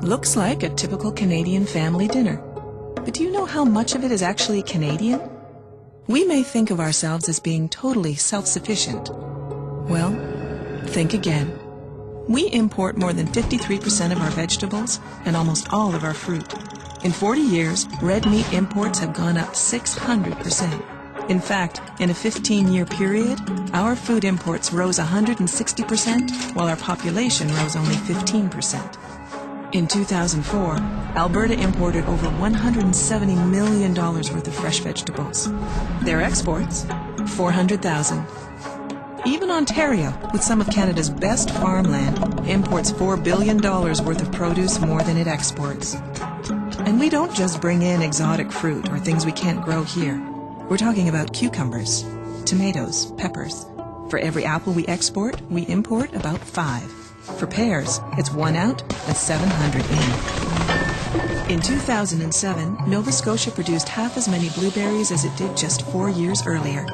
Looks like a typical Canadian family dinner. But do you know how much of it is actually Canadian? We may think of ourselves as being totally self-sufficient. Well, think again. We import more than 53% of our vegetables and almost all of our fruit. In 40 years, red meat imports have gone up 600%. In fact, in a 15-year period, our food imports rose 160%, while our population rose only 15%. In 2004, Alberta imported over $170 million worth of fresh vegetables. Their exports, 400,000. Even Ontario, with some of Canada's best farmland, imports $4 billion worth of produce more than it exports. And we don't just bring in exotic fruit or things we can't grow here. We're talking about cucumbers, tomatoes, peppers. For every apple we export, we import about 5. For pears, it's 1 out and 700 in. In 2007, Nova Scotia produced half as many blueberries as it did just 4 years earlier.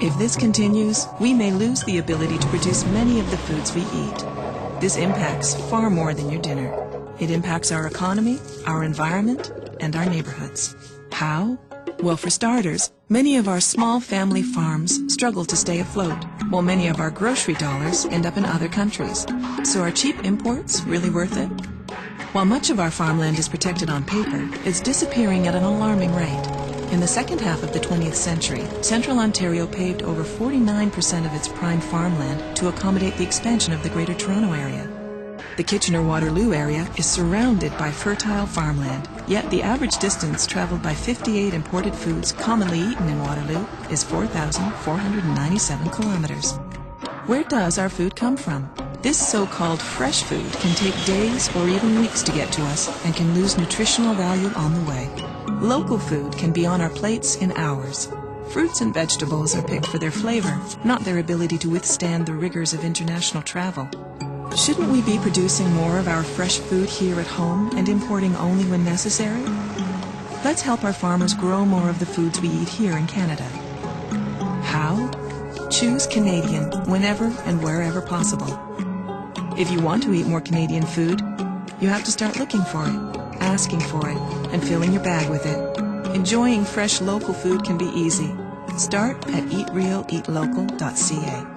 If this continues, we may lose the ability to produce many of the foods we eat. This impacts far more than your dinner. It impacts our economy, our environment, and our neighborhoods. How? Well, for starters, many of our small family farms struggle to stay afloat, while many of our grocery dollars end up in other countries. So are cheap imports really worth it? While much of our farmland is protected on paper, it's disappearing at an alarming rate. In the second half of the 20th century, Central Ontario paved over 49% of its prime farmland to accommodate the expansion of the Greater Toronto Area. The Kitchener-Waterloo area is surrounded by fertile farmland, yet the average distance traveled by 58 imported foods commonly eaten in Waterloo is 4,497 kilometers. Where does our food come from? This so-called fresh food can take days or even weeks to get to us and can lose nutritional value on the way. Local food can be on our plates in hours. Fruits and vegetables are picked for their flavor, not their ability to withstand the rigors of international travel. Shouldn't we be producing more of our fresh food here at home and importing only when necessary? Let's help our farmers grow more of the foods we eat here in Canada. How? Choose Canadian whenever and wherever possible. If you want to eat more Canadian food, you have to start looking for it, asking for it, and filling your bag with it. Enjoying fresh local food can be easy. Start at eatrealeatlocal.ca.